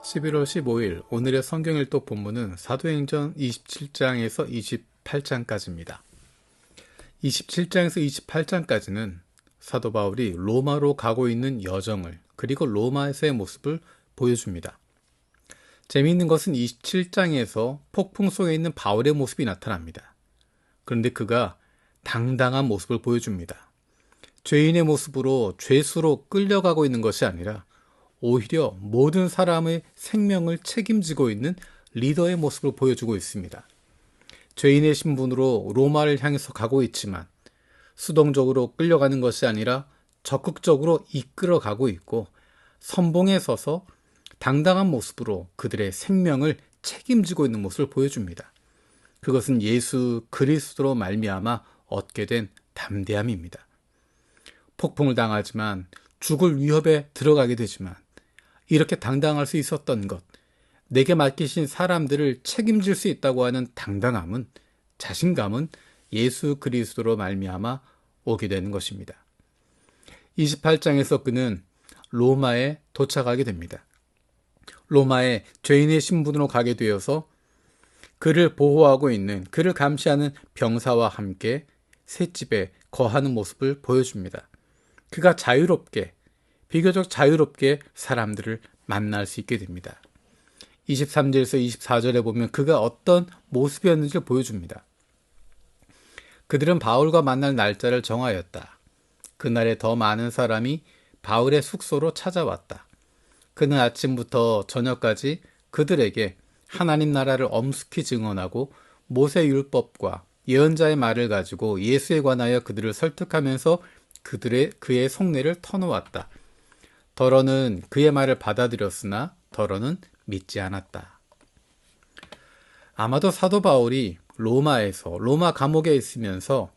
11월 15일 오늘의 성경일독 본문은 사도행전 27장에서 28장까지입니다. 27장에서 28장까지는 사도 바울이 로마로 가고 있는 여정을 그리고 로마에서의 모습을 보여줍니다. 재미있는 것은 27장에서 폭풍 속에 있는 바울의 모습이 나타납니다. 그런데 그가 당당한 모습을 보여줍니다. 죄인의 모습으로 죄수로 끌려가고 있는 것이 아니라 오히려 모든 사람의 생명을 책임지고 있는 리더의 모습을 보여주고 있습니다. 죄인의 신분으로 로마를 향해서 가고 있지만 수동적으로 끌려가는 것이 아니라 적극적으로 이끌어가고 있고 선봉에 서서 당당한 모습으로 그들의 생명을 책임지고 있는 모습을 보여줍니다. 그것은 예수 그리스도로 말미암아 얻게 된 담대함입니다. 폭풍을 당하지만 죽을 위협에 들어가게 되지만 이렇게 당당할 수 있었던 것, 내게 맡기신 사람들을 책임질 수 있다고 하는 당당함은, 자신감은 예수 그리스도로 말미암아 오게 되는 것입니다. 28장에서 그는 로마에 도착하게 됩니다. 로마에 죄인의 신분으로 가게 되어서 그를 보호하고 있는, 그를 감시하는 병사와 함께 셋집에 거하는 모습을 보여줍니다. 그가 비교적 자유롭게 사람들을 만날 수 있게 됩니다. 23절에서 24절에 보면 그가 어떤 모습이었는지를 보여줍니다. 그들은 바울과 만날 날짜를 정하였다. 그날에 더 많은 사람이 바울의 숙소로 찾아왔다. 그는 아침부터 저녁까지 그들에게 하나님 나라를 엄숙히 증언하고 모세 율법과 예언자의 말을 가지고 예수에 관하여 그들을 설득하면서 그의 속내를 터놓았다. 더러는 그의 말을 받아들였으나 더러는 믿지 않았다. 아마도 사도 바울이 로마 감옥에 있으면서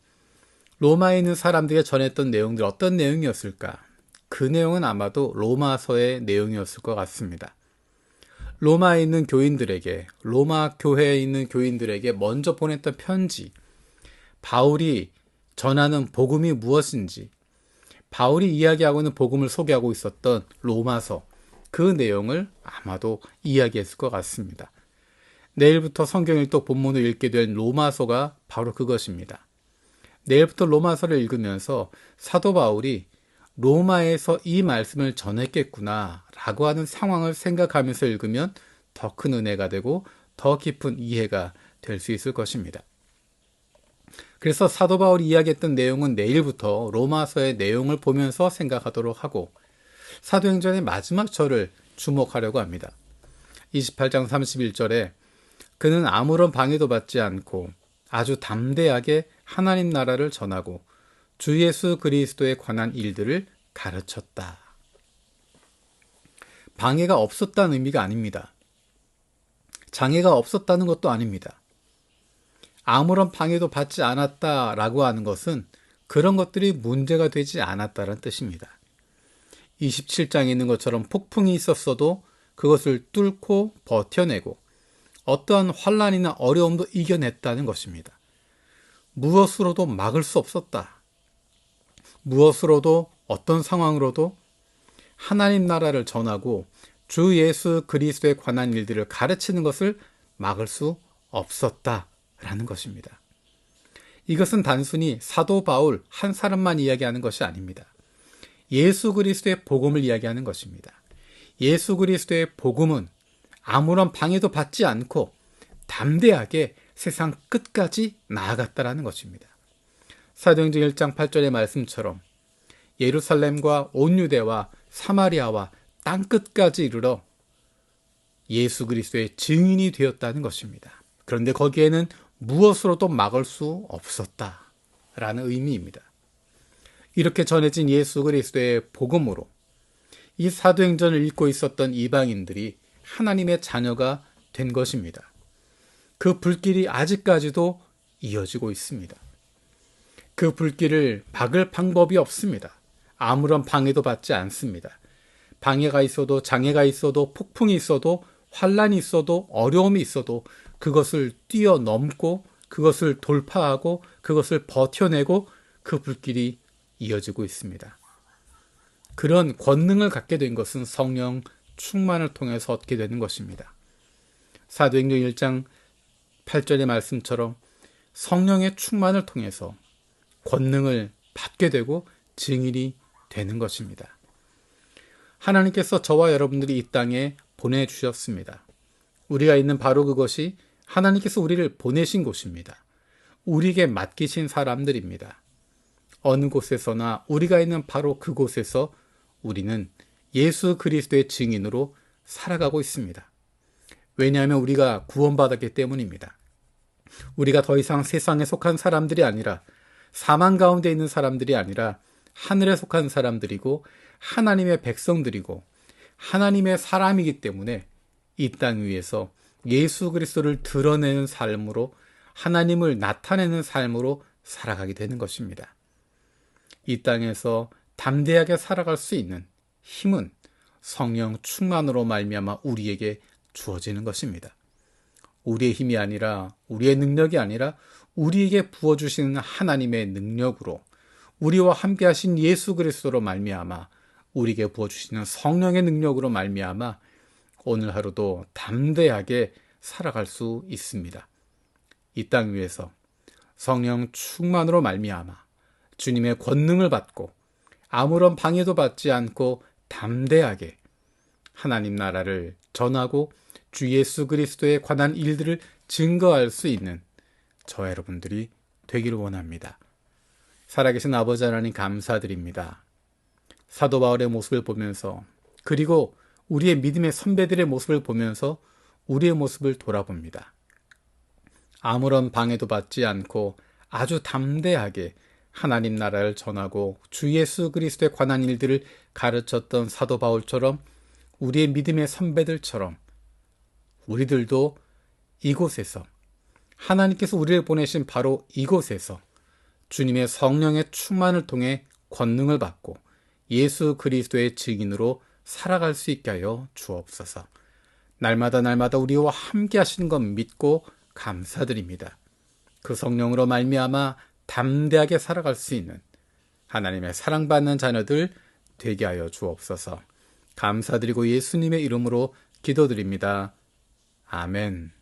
로마에 있는 사람들에게 전했던 내용들 어떤 내용이었을까? 그 내용은 아마도 로마서의 내용이었을 것 같습니다. 로마에 있는 교인들에게, 로마 교회에 있는 교인들에게 먼저 보냈던 편지, 바울이 전하는 복음이 무엇인지, 바울이 이야기하고 있는 복음을 소개하고 있었던 로마서, 그 내용을 아마도 이야기했을 것 같습니다. 내일부터 성경일독 본문을 읽게 될 로마서가 바로 그것입니다. 내일부터 로마서를 읽으면서 사도 바울이 로마에서 이 말씀을 전했겠구나 라고 하는 상황을 생각하면서 읽으면 더 큰 은혜가 되고 더 깊은 이해가 될 수 있을 것입니다. 그래서 사도 바울이 이야기했던 내용은 내일부터 로마서의 내용을 보면서 생각하도록 하고 사도행전의 마지막 절을 주목하려고 합니다. 28장 31절에 그는 아무런 방해도 받지 않고 아주 담대하게 하나님 나라를 전하고 주 예수 그리스도에 관한 일들을 가르쳤다. 방해가 없었다는 의미가 아닙니다. 장애가 없었다는 것도 아닙니다. 아무런 방해도 받지 않았다라고 하는 것은 그런 것들이 문제가 되지 않았다는 뜻입니다. 27장에 있는 것처럼 폭풍이 있었어도 그것을 뚫고 버텨내고 어떠한 환난이나 어려움도 이겨냈다는 것입니다. 무엇으로도 막을 수 없었다. 무엇으로도 어떤 상황으로도 하나님 나라를 전하고 주 예수 그리스도에 관한 일들을 가르치는 것을 막을 수 없었다라는 것입니다. 이것은 단순히 사도 바울 한 사람만 이야기하는 것이 아닙니다. 예수 그리스도의 복음을 이야기하는 것입니다. 예수 그리스도의 복음은 아무런 방해도 받지 않고 담대하게 세상 끝까지 나아갔다라는 것입니다. 사도행전 1장 8절의 말씀처럼 예루살렘과 온 유대와 사마리아와 땅끝까지 이르러 예수 그리스도의 증인이 되었다는 것입니다. 그런데 거기에는 무엇으로도 막을 수 없었다라는 의미입니다. 이렇게 전해진 예수 그리스도의 복음으로 이 사도행전을 읽고 있었던 이방인들이 하나님의 자녀가 된 것입니다. 그 불길이 아직까지도 이어지고 있습니다. 그 불길을 막을 방법이 없습니다. 아무런 방해도 받지 않습니다. 방해가 있어도 장애가 있어도 폭풍이 있어도 환란이 있어도 어려움이 있어도 그것을 뛰어넘고 그것을 돌파하고 그것을 버텨내고 그 불길이 이어지고 있습니다. 그런 권능을 갖게 된 것은 성령 충만을 통해서 얻게 되는 것입니다. 사도행전 1장 8절의 말씀처럼 성령의 충만을 통해서 권능을 받게 되고 증인이 되는 것입니다. 하나님께서 저와 여러분들이 이 땅에 보내주셨습니다. 우리가 있는 바로 그것이 하나님께서 우리를 보내신 곳입니다. 우리에게 맡기신 사람들입니다. 어느 곳에서나 우리가 있는 바로 그곳에서 우리는 예수 그리스도의 증인으로 살아가고 있습니다. 왜냐하면 우리가 구원받았기 때문입니다. 우리가 더 이상 세상에 속한 사람들이 아니라 사망 가운데 있는 사람들이 아니라 하늘에 속한 사람들이고 하나님의 백성들이고 하나님의 사람이기 때문에 이 땅 위에서 예수 그리스도를 드러내는 삶으로 하나님을 나타내는 삶으로 살아가게 되는 것입니다. 이 땅에서 담대하게 살아갈 수 있는 힘은 성령 충만으로 말미암아 우리에게 주어지는 것입니다. 우리의 힘이 아니라 우리의 능력이 아니라 우리에게 부어주시는 하나님의 능력으로 우리와 함께 하신 예수 그리스도로 말미암아 우리에게 부어주시는 성령의 능력으로 말미암아 오늘 하루도 담대하게 살아갈 수 있습니다. 이 땅 위에서 성령 충만으로 말미암아 주님의 권능을 받고 아무런 방해도 받지 않고 담대하게 하나님 나라를 전하고 주 예수 그리스도에 관한 일들을 증거할 수 있는 저와 여러분들이 되기를 원합니다. 살아계신 아버지 하나님 감사드립니다. 사도 바울의 모습을 보면서 그리고 우리의 믿음의 선배들의 모습을 보면서 우리의 모습을 돌아봅니다. 아무런 방해도 받지 않고 아주 담대하게 하나님 나라를 전하고 주 예수 그리스도에 관한 일들을 가르쳤던 사도 바울처럼 우리의 믿음의 선배들처럼 우리들도 이곳에서 하나님께서 우리를 보내신 바로 이곳에서 주님의 성령의 충만을 통해 권능을 받고 예수 그리스도의 증인으로 살아갈 수 있게 하여 주옵소서. 날마다 우리와 함께 하시는 것 믿고 감사드립니다. 그 성령으로 말미암아 담대하게 살아갈 수 있는 하나님의 사랑받는 자녀들 되게 하여 주옵소서. 감사드리고 예수님의 이름으로 기도드립니다. 아멘.